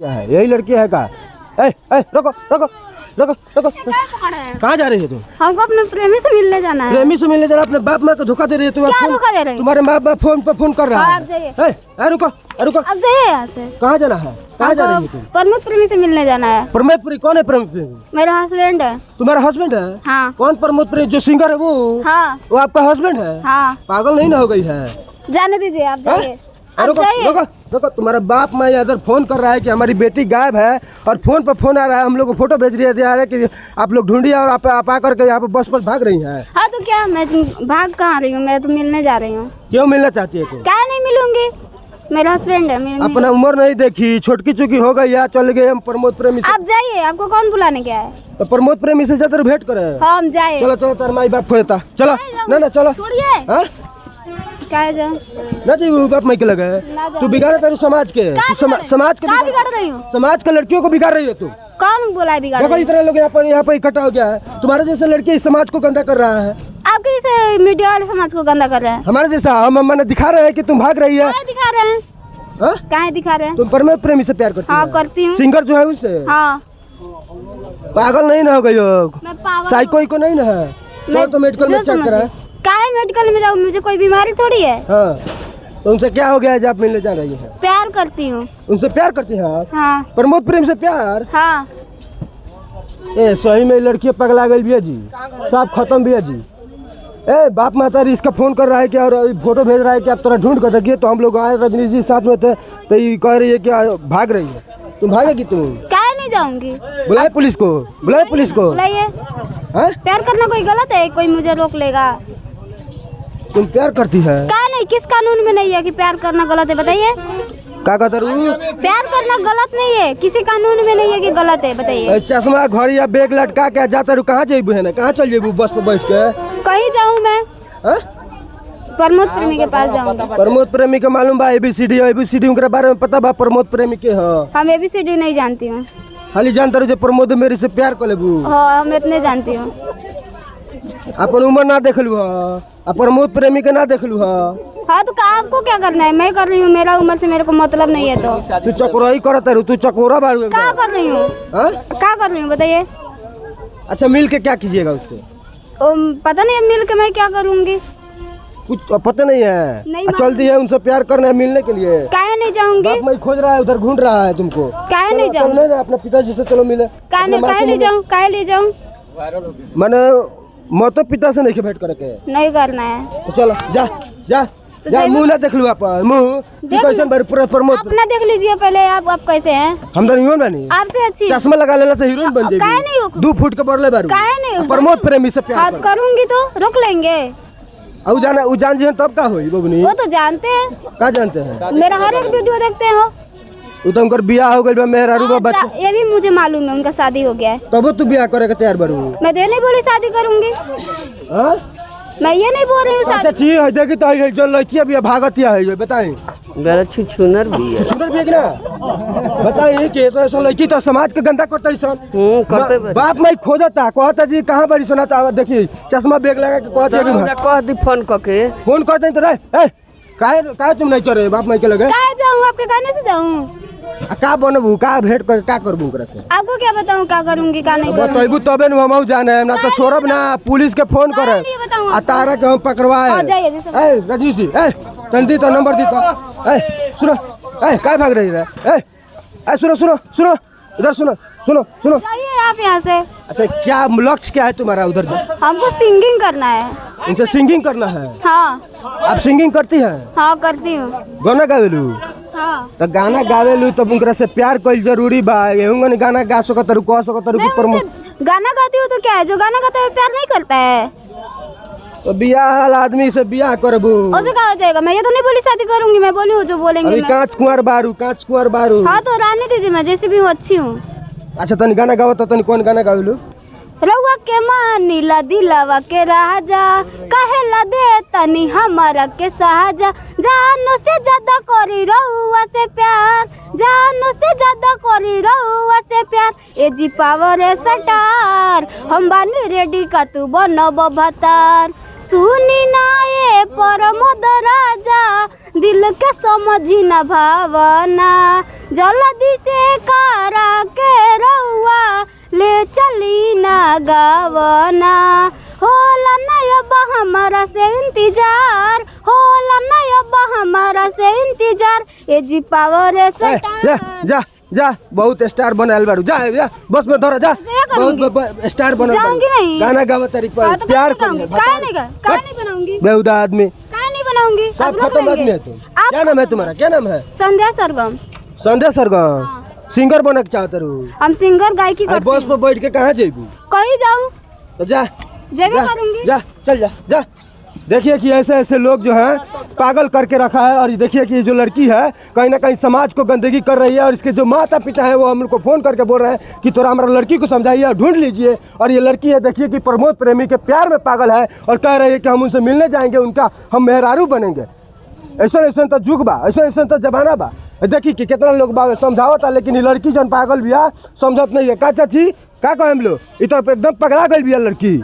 क्या है यही लड़की है का? रुको रुको रुको रुको, कहाँ जा रही है तुम? हमको अपने प्रेमी से मिलने जाना है। प्रेमी से मिलने जाना? अपने बाप माँ को धोखा दे रही है? क्या धोखा दे रही है? तुम्हारे बाप फोन पर फोन कर रहा है। आप जाइए। रुको रुको, अब जाइए यहाँ से। कहाँ जाना है? कहाँ जा रही है तुम? प्रमोद प्रेमी से मिलने जाना है। प्रमोद प्रेमी कौन है? प्रमोद मेरा हस्बैंड है। तुम्हारा हस्बैंड है? हाँ। कौन प्रमोद प्रेमी? जो सिंगर है वो? हाँ। वो आपका हस्बैंड है? हाँ। पागल नहीं ना हो गई है? जाने दीजिए, आप जाइए। रुको रुको रुको, तुम्हारा बाप मैं इधर फोन कर रहा है कि हमारी बेटी गायब है, और फोन पर फोन आ रहा है, हम लोग को फोटो भेज रही है कि आप लोग ढूंढिए, और आप आकर के यहाँ पे बस पर भाग रही हैं। हाँ तो क्या, मैं भाग कहाँ रही हूँ? मैं तो मिलने जा रही हूँ। क्यों मिलना चाहती है तुम? क्या नहीं मिलूंगी, मेरा हस्बैंड है। अपना उम्र नहीं देखी, छोटकी चुकी हो गई या चल गए हम प्रमोद प्रेमी से। आप जाइए, आपको कौन बुलाने गया है? तो प्रमोद प्रेमी से ज्यादा भेंट करे। हाँ हम जाए। चलो चलो, तार माई बाप खोता, चलो ना चलो। छोड़िए। क्या जाओ ना जी, बाप माई के लगे तू बिगाड़े तेरे समाज के, समाज के बिगाड़ रही हूँ। समाज के लड़कियों को बिगाड़ रही है तू। कौन बोला है बिगाड़? देखो इतना लोग यहाँ पे इकट्ठा हो गया है, तुम्हारे जैसे लड़की इस समाज को गंदा कर रहा है। आप कैसे मीडिया वाले समाज को गंदा कर रहे हैं? हमारे जैसा हम मैंने दिखा रहे हैं कि तुम भाग रही है। दिखा रहे हैं? क्या दिखा रहे हैं? तुम प्रमोद प्रेमी से प्यार करती हो? हाँ करती हूँ। सिंगर जो है उससे? हाँ। पागल नहीं ना हो गई हो? मैं पागल साइको को नहीं ना है? तो मेडिकल में चेक करा। काहे मेडिकल में जाऊँ? मुझे कोई बीमारी थोड़ी है। हाँ, तो उनसे क्या हो गया है जब आप मिलने जा रही है? प्यार करती हूँ। उनसे प्यार करती हैं आप? हाँ। प्रमोद प्रेम से प्यार? हाँ। सही में लड़की पगला गई भैया जी, सब खत्म भैया जी। बाप माता इसका फोन कर रहा है क्या, और फोटो भेज रहा है कि आप थोड़ा ढूंढ कर रखिए। तो हम लोग आए, रजनी जी साथ में थे, तो ये कह रही है कि भाग रही है। तुम भागेगी? तुम काहे नहीं जाऊंगी? बुलाए पुलिस को, बुलाए पुलिस को। बुलाइए। प्यार करना कोई गलत है? कोई मुझे रोक लेगा? तुम प्यार करती है? क्या नहीं, किस कानून में नहीं है कि प्यार करना गलत है? बताइए। क्या कहते? प्यार करना गलत नहीं है, किसी कानून में नहीं है कि गलत है। बताइए। चश्मा घड़ी या बैग लटका के जाता रू, कहाँ जेबू है ना? कहाँ चल जेबू बस पर बैठ के? कहीं जाऊँ मैं? प्रमोद प्रेमी के पास जाऊँगी। प्रमोद प्रेमी के मालूम बा? ABCD उनके बारे में पता बा? प्रमोद प्रेमी के है? हम ABCD नहीं जानती हूँ। खाली जानता रहो जो प्रमोद मेरी से प्यार कर लेबू। हाँ हम इतने जानती हूँ। अपन उम्र ना देख लू है, प्रमोद प्रेमी के ना देख लू है। हाँ तो आपको क्या करना है? मैं कर रही हूँ, मेरा उम्र से मेरे को मतलब नहीं है। तो तू चकोरा ही करता रू, तू चकोरा बारू। क्या कर रही हूँ? क्या कर रही हूँ बताइए। अच्छा, मिल के क्या कीजिएगा उसको? पता नहीं, मिल के मैं क्या करूँगी? कुछ पता नहीं है? नहीं चल दी है उनसे प्यार करने है, मिलने के लिए। काहे नहीं जाऊँगी? मैं खोज रहा है, उधर ढूंढ रहा है तुमको। काहे नहीं जाऊँ? चलो अपने पिताजी से चलो मिले। काहे नहीं जाऊँ? काहे नहीं जाऊँ? मैंने माता पिता से नहीं भेंट करके नहीं करना है। तो चलो जा जा तो जा, मुँह ना देख लू आप, मुँह कैसे प्रमोद अपना देख लीजिए पहले। आप कैसे हैं? हम तो हीरोइन बनी, आपसे अच्छी। चश्मा लगा लेला से हीरोइन बन काहे जाएगी। नहीं हो? 2 फुट के बढ़ले बारू। काहे नहीं? प्रमोद प्रेमी से प्यार हाथ करूँगी तो रोक लेंगे। उ जान जी तब का होई बबनी? वो तो जानते हैं। का जानते हैं? मेरा हर एक वीडियो देखते हो। उ तो उनकर बियाह हो गइल बा, मेहरारू बा, बच्चा। ये भी मुझे मालूम है, उनका शादी हो गया है। तब तू बियाह करे के तैयार बारू? मैं तो नहीं बोली शादी करूँगी। मैं ये नहीं बोल रही हूँ शादी। अच्छा ठीक है, देखी तो है जो लड़की भी भागतिया है, बताई मेरा छुछुनर भी है। छुछुनर भी है कि ना? बताई कि ऐसा लड़की तो समाज के गंदा करता सन। करते बाप मैं खोजता कहता जी कहाँ बड़ी सुनाता, देखी चश्मा बैग लगा के कहता कह दी फोन करके। फोन करते तो रे काहे तुम नहीं चले बाप मैं के लगे? काहे जाऊँ? आपके कहने से जाऊँ? का बनबू, का भेंट कर, का करबू ओकरा से? आपको क्या बताऊँ क्या करूँगी क्या नहीं करूँगी? बताइबू तबे न हम जाने, ना तो छोड़ब ना, पुलिस के फोन करे आ तारा के हम पकड़वाए। रजनी जी तंदी तो नंबर दी तो। सुनो काय भाग रही है? सुनो सुनो सुनो, इधर सुनो सुनो सुनो। जाइए आप यहाँ से। अच्छा, क्या लक्ष्य क्या है तुम्हारा उधर? हमको सिंगिंग करना है। उनसे सिंगिंग करना है? हाँ। आप सिंगिंग करती हैं? हाँ करती हूँ। गाना गावेलू? हाँ। तो गाना गावेलू तो उनकरा से प्यार कईल जरूरी बा। एहुंगन गाना गा सकत रू, कह सकत रू कि प्रमोद। गाना गाती हूँ तो क्या है? जो गाना गाता है प्यार नहीं करता है। तो बियाह आदमी से बियाह करबू? उसे कहा जाएगा? मैं ये तो नहीं बोली शादी करूंगी, मैं बोली हूँ जो बोलेंगे। अभी कांच कुंवर बारू। हाँ तो रहने दीजिए, मैं जैसे भी हूँ अच्छी हूँ। अच्छा तनी गाना गाओ तो तनी कौन गाना गावेलू? रउआ के मानीला दिलावा के राजा, कहेला दे तनी हमारा के साजा। जानो से ज्यादा करी रउआ से प्यार, जानो से ज्यादा करी रउआ से प्यार। ए जी पावर है सटार, हम बानी रेडी का तू बनब भतार। सुनी ना ये प्रमोद राजा, दिल के समझी ना भावना। जल्दी से लगावना होला नहीं अब हमारा से इंतजार होला नहीं अब हमारा से इंतजार ए जी पावर से जा जा जा बहुत स्टार बनायल बाड़ू जा जा बस में धर जा बहुत स्टार बना जाऊंगी नहीं गाना गावा तारी प्यार करूंगी काहे नहीं बनाऊंगी बेहुदा आदमी काहे नहीं बनाऊंगी सब खत्म आदमी है तुम क्या नाम है तुम्हारा क्या नाम है संध्या सरगम संध्या सरगम सिंगर बनक चाहते रहो हम सिंगर गायकी बस करते पर बैठ के कहाँ जेबू कहीं जाऊं तो जा जेबे करूंगी जा चल जा जा देखिए कि ऐसे ऐसे लोग जो हैं पागल करके रखा है। और देखिए कि ये जो लड़की है कहीं ना कहीं समाज को गंदगी कर रही है और इसके जो माता पिता है वो हम लोग को फ़ोन करके बोल रहे हैं कि थोड़ा हमारा लड़की को समझाइए और ढूंढ लीजिए। और ये लड़की है देखिए कि प्रमोद प्रेमी के प्यार में पागल है और कह रही है कि हम उनसे मिलने जाएंगे उनका हम मेहरारू बनेंगे। ऐसा ऐसा तो जुग बा ऐसा ऐसा तो जमाना बा। देखिए कि कितना लोग बा समझावता लेकिन ये लड़की जन पागल बिया समझत नहीं है। का चाची का कहे हम लोग ये तो एकदम पगला गई बिया लड़की।